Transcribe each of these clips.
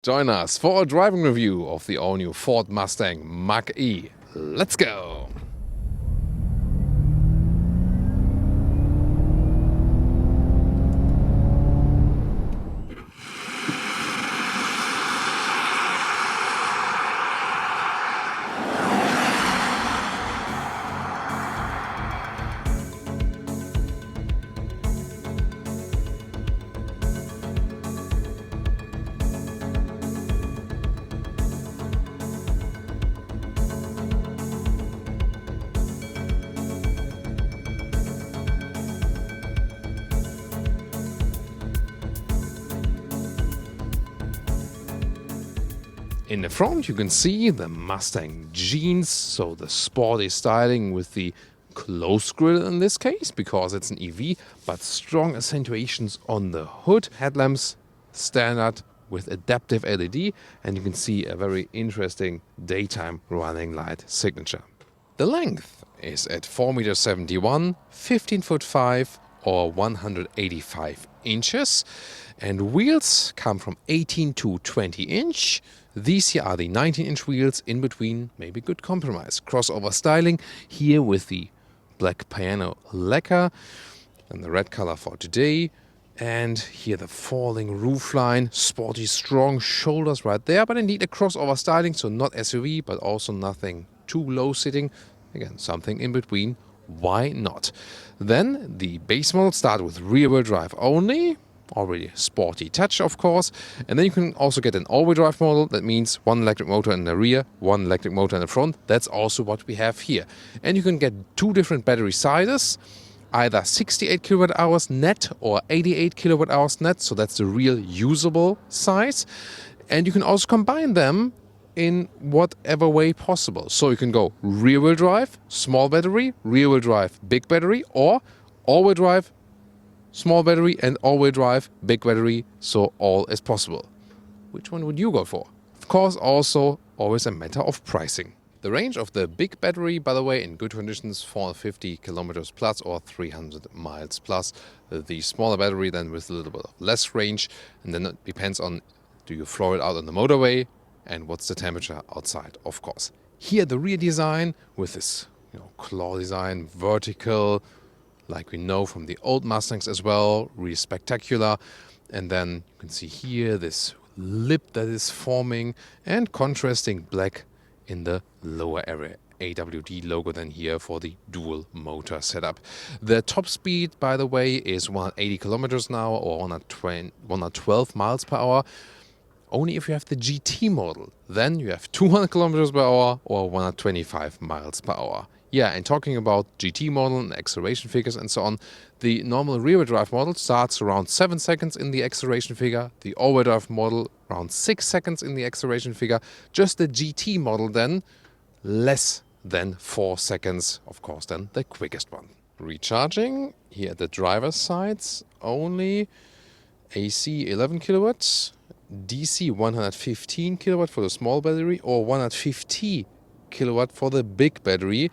Join us for a driving review of the all-new Ford Mustang Mach-E. Let's go! In the front you can see the Mustang jeans, so the sporty styling with the closed grille in this case, because it's an EV, but strong accentuations on the hood. Headlamps standard with adaptive LED, and you can see a very interesting daytime running light signature. The length is at 4.71 m, 15'5" or 185 inches, and wheels come from 18 to 20 inch. These here are the 19-inch wheels, in between maybe good compromise. Crossover styling here with the black piano lacquer and the red color for today. And here the falling roofline, sporty strong shoulders right there, but indeed a crossover styling, so not SUV but also nothing too low sitting. Again, something in between. Why not? Then the base model start with rear-wheel drive only. Already sporty touch, of course. And then you can also get an all-wheel drive model. That means one electric motor in the rear, one electric motor in the front. That's also what we have here. And you can get two different battery sizes, either 68 kilowatt hours net or 88 kilowatt hours net. So that's the real usable size. And you can also combine them in whatever way possible. So you can go rear-wheel drive, small battery, rear-wheel drive, big battery, or all-wheel drive, small battery, and all-wheel drive, big battery, so all is possible. Which one would you go for? Of course, also always a matter of pricing. The range of the big battery, by the way, in good conditions, 450 kilometers plus or 300 miles plus. The smaller battery then with a little bit of less range, and then it depends on, do you floor it out on the motorway, and what's the temperature outside, of course. Here the rear design with this claw design, vertical, like we know from the old Mustangs as well, really spectacular. And then you can see here this lip that is forming, and contrasting black in the lower area. AWD logo then here for the dual motor setup. The top speed, by the way, is 180 kilometers an hour or 112 miles per hour. Only if you have the GT model. Then you have 200 kilometers per hour or 125 miles per hour. Yeah, and talking about GT model and acceleration figures and so on, the normal rear-wheel drive model starts around 7 seconds in the acceleration figure, the all-wheel drive model around 6 seconds in the acceleration figure, just the GT model then less than 4 seconds, of course then the quickest one. Recharging, here at the driver's sides only, AC 11 kilowatts, DC 115 kilowatt for the small battery or 150 kilowatt for the big battery.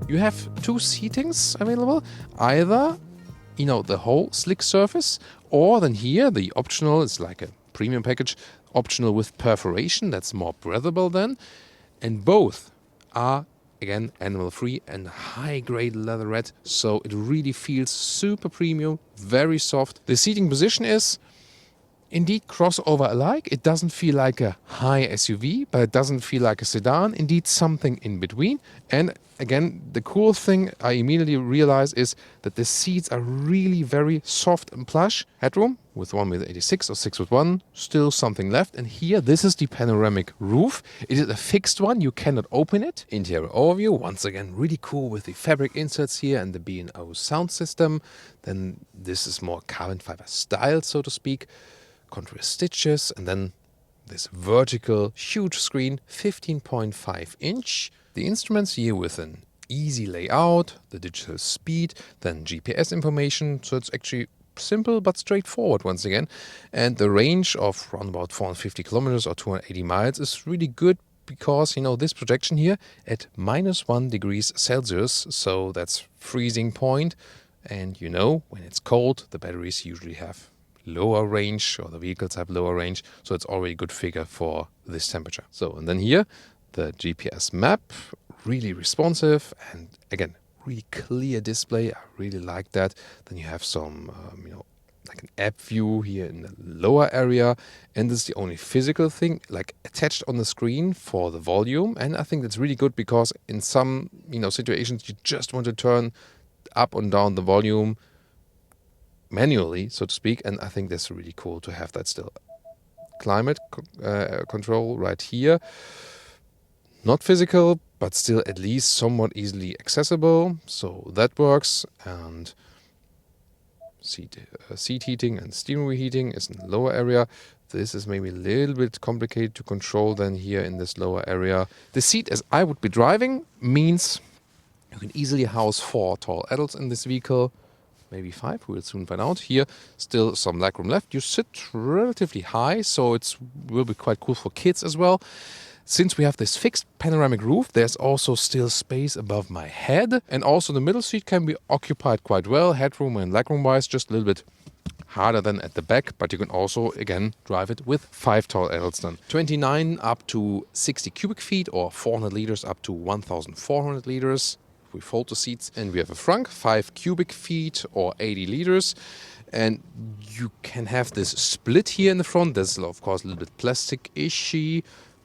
You have two seatings available, either the whole slick surface, or then here the optional is like a premium package, optional with perforation, that's more breathable then. And both are again animal free and high grade leatherette, so it really feels super premium, very soft. The seating position is indeed crossover alike. It doesn't feel like a high SUV, but it doesn't feel like a sedan. Indeed, something in between. And again, the cool thing I immediately realized is that the seats are really very soft and plush. Headroom with 1.86 or 6'1", still something left. And here, this is the panoramic roof. It is a fixed one, you cannot open it. Interior overview, once again, really cool with the fabric inserts here and the B&O sound system. Then this is more carbon fiber style, so to speak. Contrast stitches, and then this vertical huge screen, 15.5 inch. The instruments here with an easy layout, the digital speed, then GPS information. So it's actually simple but straightforward once again. And the range of around about 450 kilometers or 280 miles is really good because, this projection here at -1 degrees Celsius, so that's freezing point. And when it's cold, the batteries usually have lower range, or the vehicles have lower range, so it's already a good figure for this temperature. So, and then here, the GPS map, really responsive, and again, really clear display. I really like that. Then you have some, like an app view here in the lower area, and this is the only physical thing, like attached on the screen for the volume. And I think that's really good because in some, situations you just want to turn up and down the volume manually, so to speak, and I think that's really cool to have that still. Climate control right here. Not physical, but still at least somewhat easily accessible, so that works. And seat heating and steering wheel heating is in the lower area. This is maybe a little bit complicated to control than here in this lower area. The seat as I would be driving means you can easily house 4 tall adults in this vehicle, maybe 5, we'll soon find out. Here, still some legroom left. You sit relatively high, so it will be quite cool for kids as well. Since we have this fixed panoramic roof, there's also still space above my head. And also the middle seat can be occupied quite well, headroom and legroom-wise, just a little bit harder than at the back. But you can also, again, drive it with 5 tall adults then. 29 up to 60 cubic feet or 400 liters up to 1,400 liters. We fold the seats, and we have a frunk, 5 cubic feet or 80 liters. And you can have this split here in the front. There's, of course, a little bit plastic-ishy,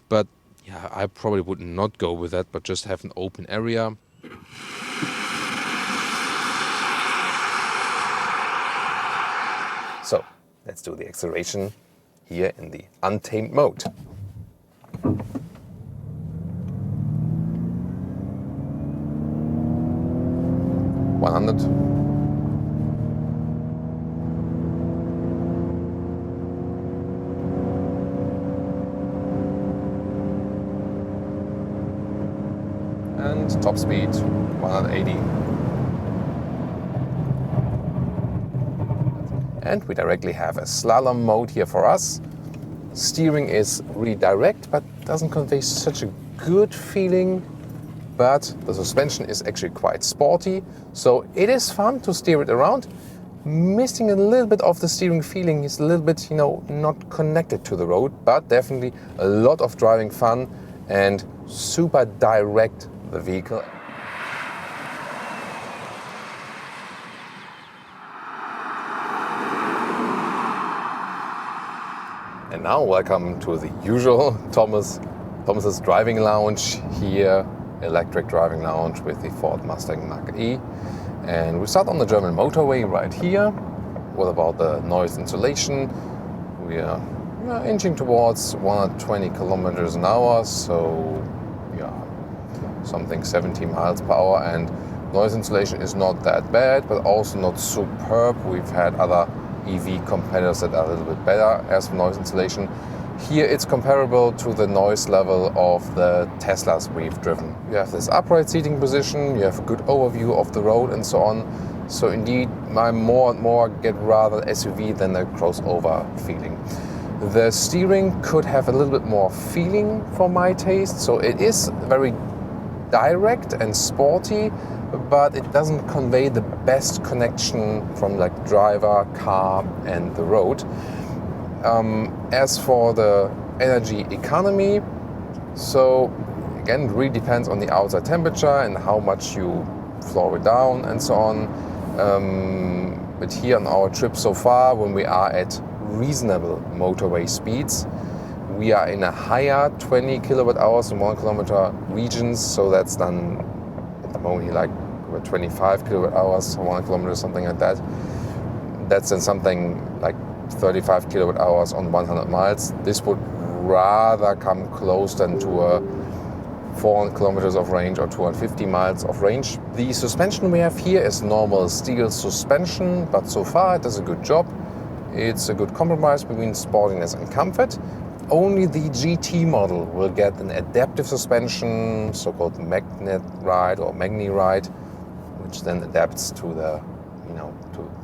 but yeah, I probably would not go with that, but just have an open area. So, let's do the acceleration here in the untamed mode. And top speed 180. And we directly have a slalom mode here for us. Steering is really direct, but doesn't convey such a good feeling. But the suspension is actually quite sporty, so it is fun to steer it around. Missing a little bit of the steering feeling, is a little bit, not connected to the road, but definitely a lot of driving fun and super direct, the vehicle. And now welcome to the usual Thomas's driving lounge here. Electric driving lounge with the Ford Mustang Mach-E. And we start on the German motorway right here. What about the noise insulation? We are inching towards 120 kilometers an hour, so something 70 miles per hour, and noise insulation is not that bad, but also not superb. We've had other EV competitors that are a little bit better as for noise insulation. Here it's comparable to the noise level of the Teslas we've driven. You have this upright seating position, you have a good overview of the road and so on. So indeed, I more and more get rather SUV than a crossover feeling. The steering could have a little bit more feeling for my taste. So it is very direct and sporty, but it doesn't convey the best connection from like driver, car and the road. As for the energy economy, so again, it really depends on the outside temperature and how much you floor it down and so on. But here on our trip so far, when we are at reasonable motorway speeds, we are in a higher 20 kilowatt hours in 1 kilometer regions. So that's done at the moment like 25 kilowatt hours for 1 kilometer, something like that. That's then something like 35 kilowatt hours on 100 miles. This would rather come close than to a 400 kilometers of range or 250 miles of range. The suspension we have here is normal steel suspension, but so far it does a good job. It's a good compromise between sportiness and comfort. only the GT model will get an adaptive suspension, so-called magnet ride or magni ride, which then adapts to the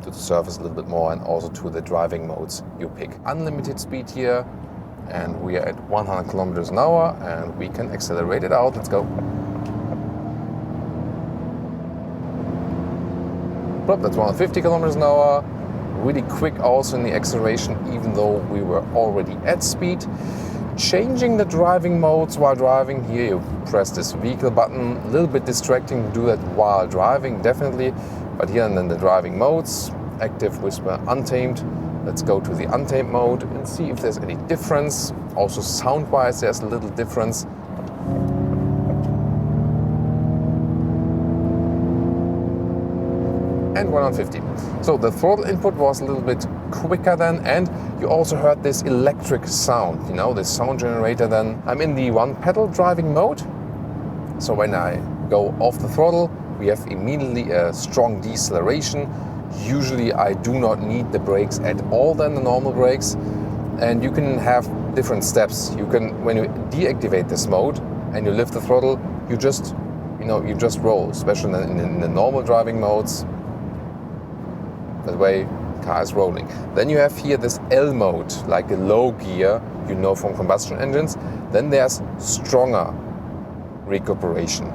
to the surface a little bit more and also to the driving modes you pick. Unlimited speed here, and we are at 100 kilometers an hour, and we can accelerate it out. Let's go. That's 150 kilometers an hour. Really quick also in the acceleration, even though we were already at speed. Changing the driving modes while driving. Here you press this vehicle button. A little bit distracting to do that while driving, definitely. But here and then the driving modes, active, whisper, untamed. Let's go to the untamed mode and see if there's any difference. Also sound-wise, there's a little difference. And 150. So the throttle input was a little bit quicker then, and you also heard this electric sound, this sound generator then. I'm in the one pedal driving mode. So when I go off the throttle, we have immediately a strong deceleration. Usually I do not need the brakes at all than the normal brakes. And you can have different steps. You can, when you deactivate this mode and you lift the throttle, you just roll, especially in the normal driving modes. That way, car is rolling. Then you have here this L mode, like a low gear, from combustion engines. Then there's stronger recuperation.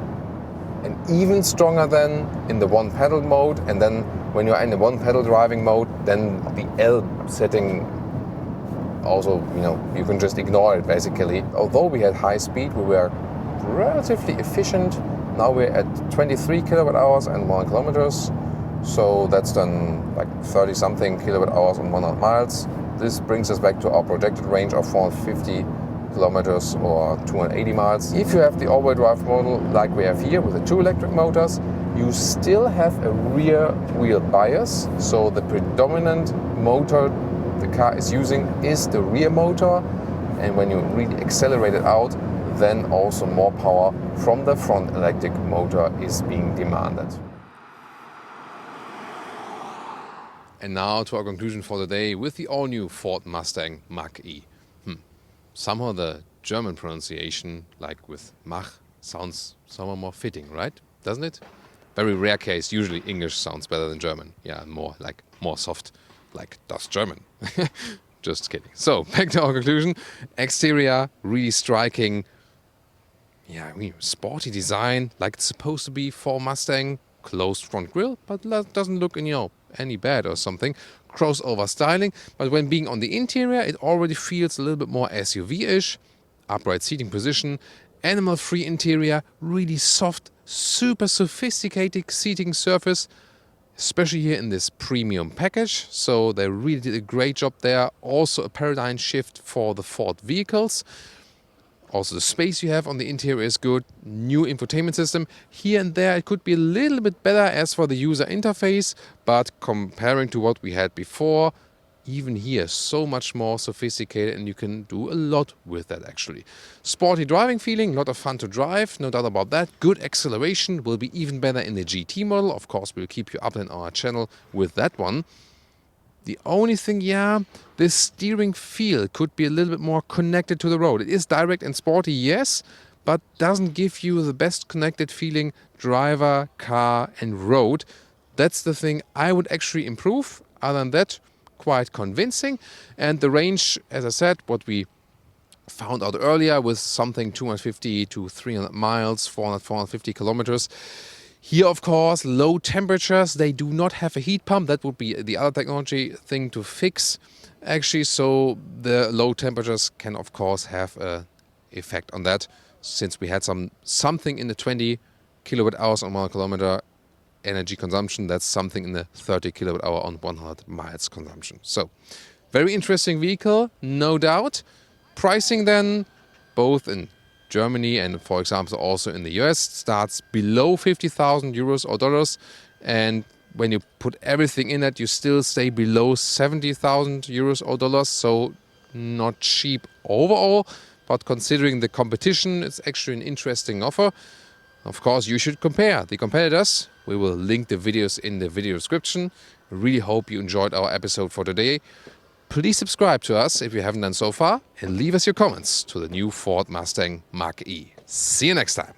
And even stronger than in the one pedal mode. And then when you're in the one pedal driving mode, then the L setting also, you can just ignore it basically. Although we had high speed, we were relatively efficient. Now we're at 23 kilowatt hours and 1 kilometers. So that's done like 30 something kilowatt hours on 100 miles. This brings us back to our projected range of 450 kilometers or 280 miles. If you have the all-wheel drive model like we have here with the 2 electric motors, you still have a rear wheel bias. So the predominant motor the car is using is the rear motor. And when you really accelerate it out, then also more power from the front electric motor is being demanded. And now to our conclusion for the day with the all-new Ford Mustang Mach-E. Somehow the German pronunciation, like with Mach, sounds somewhat more fitting, right? Doesn't it? Very rare case. Usually English sounds better than German. Yeah, more soft, like das German. Just kidding. So back to our conclusion. Exterior really striking. Yeah, sporty design, like it's supposed to be for Mustang. Closed front grille, but doesn't look any bad or something. Crossover styling, but when being on the interior, it already feels a little bit more SUV-ish. Upright seating position, animal-free interior, really soft, super sophisticated seating surface, especially here in this premium package. So they really did a great job there. Also a paradigm shift for the Ford vehicles. Also the space you have on the interior is good. New infotainment system. Here and there it could be a little bit better as for the user interface, but comparing to what we had before, even here so much more sophisticated, and you can do a lot with that actually. Sporty driving feeling, a lot of fun to drive, no doubt about that. Good acceleration, will be even better in the GT model. Of course, we'll keep you up on our channel with that one. The only thing, this steering feel could be a little bit more connected to the road. It is direct and sporty, yes, but doesn't give you the best connected feeling driver, car and road. That's the thing I would actually improve. Other than that, quite convincing. And the range, as I said, what we found out earlier with something 250 to 300 miles, 400, 450 kilometers. Here, of course, low temperatures. They do not have a heat pump. That would be the other technology thing to fix, actually. So the low temperatures can, of course, have an effect on that. Since we had something in the 20 kilowatt hours on 1 kilometer energy consumption, that's something in the 30 kilowatt hour on 100 miles consumption. So very interesting vehicle, no doubt. Pricing then, both in Germany and, for example, also in the US, starts below 50,000 euros or dollars. And when you put everything in it, you still stay below 70,000 euros or dollars. So not cheap overall, but considering the competition, it's actually an interesting offer. Of course, you should compare the competitors. We will link the videos in the video description. I really hope you enjoyed our episode for today. Please subscribe to us if you haven't done so far and leave us your comments to the new Ford Mustang Mach-E. See you next time.